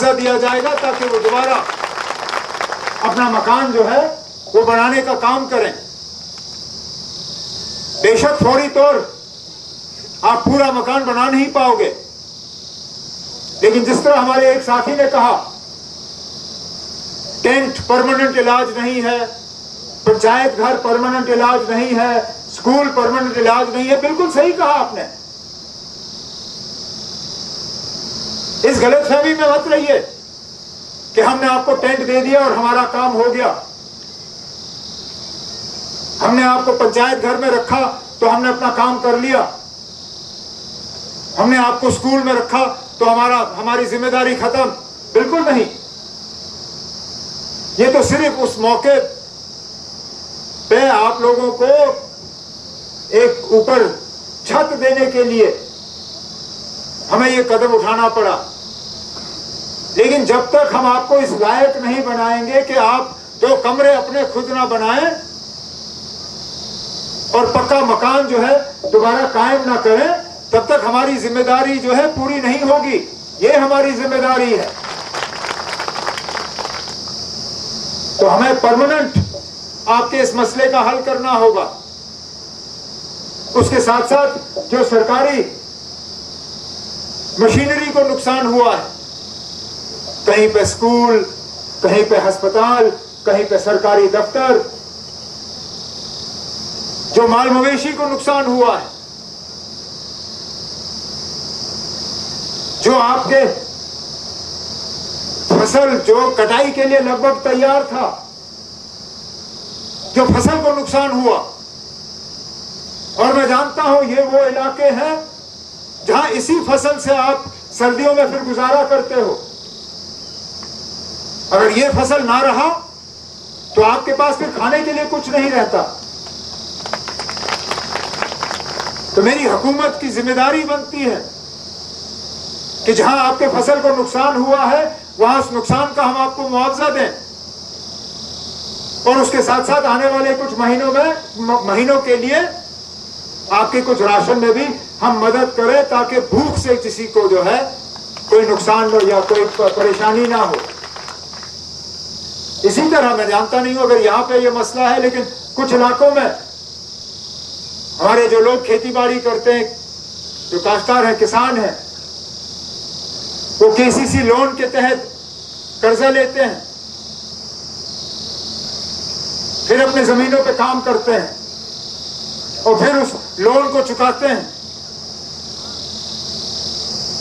मुआवजा दिया जाएगा ताकि वो दोबारा अपना मकान जो है वो बनाने का काम करें। बेशक फौरी तौर आप पूरा मकान बना नहीं पाओगे, लेकिन जिस तरह हमारे एक साथी ने कहा, टेंट परमानेंट इलाज नहीं है, पंचायत घर परमानेंट इलाज नहीं है, स्कूल परमानेंट इलाज नहीं है। बिल्कुल सही कहा आपने। इस गलतफहमी में मत रहिए कि हमने आपको टेंट दे दिया और हमारा काम हो गया, हमने आपको पंचायत घर में रखा तो हमने अपना काम कर लिया, हमने आपको स्कूल में रखा तो हमारी जिम्मेदारी खत्म। बिल्कुल नहीं। ये तो सिर्फ उस मौके पे आप लोगों को एक ऊपर छत देने के लिए हमें ये कदम उठाना पड़ा, लेकिन जब तक हम आपको इस लायक नहीं बनाएंगे कि आप 2 कमरे अपने खुद ना बनाएं और पक्का मकान जो है दोबारा कायम ना करें, तब तक हमारी जिम्मेदारी जो है पूरी नहीं होगी। ये हमारी जिम्मेदारी है। तो हमें परमानेंट आपके इस मसले का हल करना होगा। उसके साथ साथ जो सरकारी मशीनरी को नुकसान हुआ है, कहीं पे स्कूल, कहीं पे अस्पताल, कहीं पे सरकारी दफ्तर, जो माल मवेशी को नुकसान हुआ है, जो आपके फसल जो कटाई के लिए लगभग तैयार था, जो फसल को नुकसान हुआ, और मैं जानता हूं ये वो इलाके हैं जहां इसी फसल से आप सर्दियों में फिर गुजारा करते हो। अगर ये फसल ना रहा तो आपके पास फिर खाने के लिए कुछ नहीं रहता। तो मेरी हुकूमत की जिम्मेदारी बनती है कि जहां आपके फसल को नुकसान हुआ है वहां उस नुकसान का हम आपको मुआवजा दें, और उसके साथ साथ आने वाले कुछ महीनों के लिए आपके कुछ राशन में भी हम मदद करें, ताकि भूख से किसी को जो है कोई नुकसान हो या कोई परेशानी ना हो। इसी तरह मैं जानता नहीं हूं अगर यहां पे ये मसला है, लेकिन कुछ इलाकों में हमारे जो लोग खेती बाड़ी करते हैं, जो काश्तकार हैं, किसान हैं, वो केसीसी लोन के तहत कर्जा लेते हैं, फिर अपने जमीनों पे काम करते हैं और फिर उस लोन को चुकाते हैं।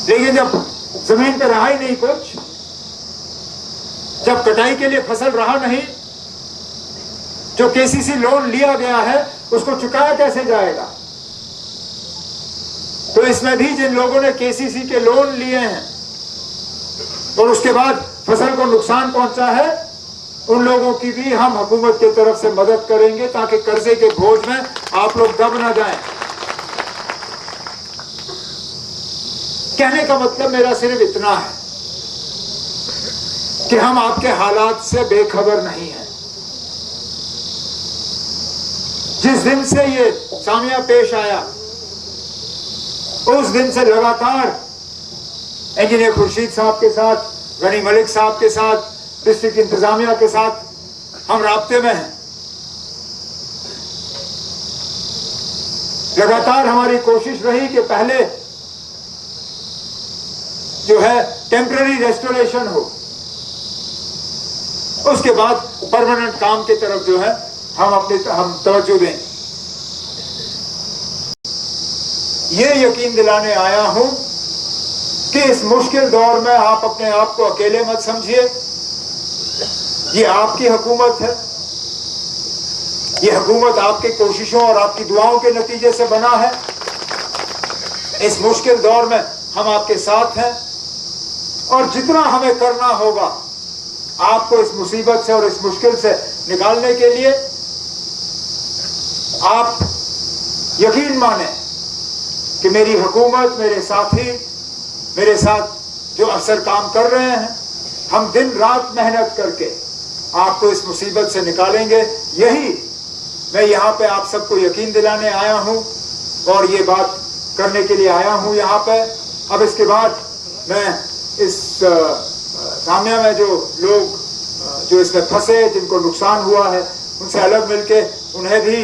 लेकिन जब जमीन पे रहा ही नहीं कुछ, जब कटाई के लिए फसल रहा नहीं, जो केसीसी लोन लिया गया है उसको चुकाया कैसे जाएगा? तो इसमें भी जिन लोगों ने केसीसी के लोन लिए हैं और उसके बाद फसल को नुकसान पहुंचा है, उन लोगों की भी हम हुकूमत की तरफ से मदद करेंगे ताकि कर्जे के बोझ में आप लोग दब ना जाएं। कहने का मतलब मेरा सिर्फ इतना है कि हम आपके हालात से बेखबर नहीं हैं। जिस दिन से ये सामिया पेश आया, उस दिन से लगातार इंजीनियर खुर्शीद साहब के साथ, गनी मलिक साहब के साथ, डिस्ट्रिक्ट इंतजामिया के साथ हम राब्ते में हैं। लगातार हमारी कोशिश रही कि पहले जो है टेम्पररी रेस्टोरेशन हो, उसके बाद परमानेंट काम की तरफ जो है हम तवज्जो दें। ये यकीन दिलाने आया हूं कि इस मुश्किल दौर में आप अपने आप को अकेले मत समझिए। ये आपकी हुकूमत है, ये हुकूमत आपकी कोशिशों और आपकी दुआओं के नतीजे से बना है। इस मुश्किल दौर में हम आपके साथ हैं और जितना हमें करना होगा आपको इस मुसीबत से और इस मुश्किल से निकालने के लिए, आप यकीन माने कि मेरी हुकूमत, मेरे साथी, मेरे साथ जो अफसर काम कर रहे हैं, हम दिन रात मेहनत करके आपको इस मुसीबत से निकालेंगे। यही मैं यहाँ पे आप सबको यकीन दिलाने आया हूँ और ये बात करने के लिए आया हूँ यहाँ पे। अब इसके बाद मैं इस जामिया में जो लोग जो इसमें फंसे, जिनको नुकसान हुआ है, उनसे अलग मिलके उन्हें भी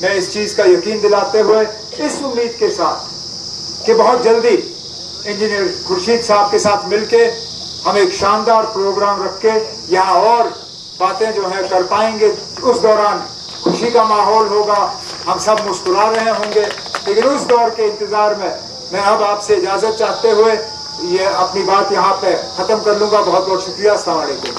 मैं इस चीज़ का यकीन दिलाते हुए इस उम्मीद के साथ कि बहुत जल्दी इंजीनियर खुर्शीद साहब के साथ मिलके हम एक शानदार प्रोग्राम रख के यहाँ और बातें जो है कर पाएंगे। उस दौरान खुशी का माहौल होगा, हम सब मुस्कुरा रहे होंगे। लेकिन उस दौर के इंतजार में मैं अब आपसे इजाजत चाहते हुए ये अपनी बात यहाँ पे खत्म कर लूंगा। बहुत बहुत शुक्रिया। अस्सलाम वालेकुम।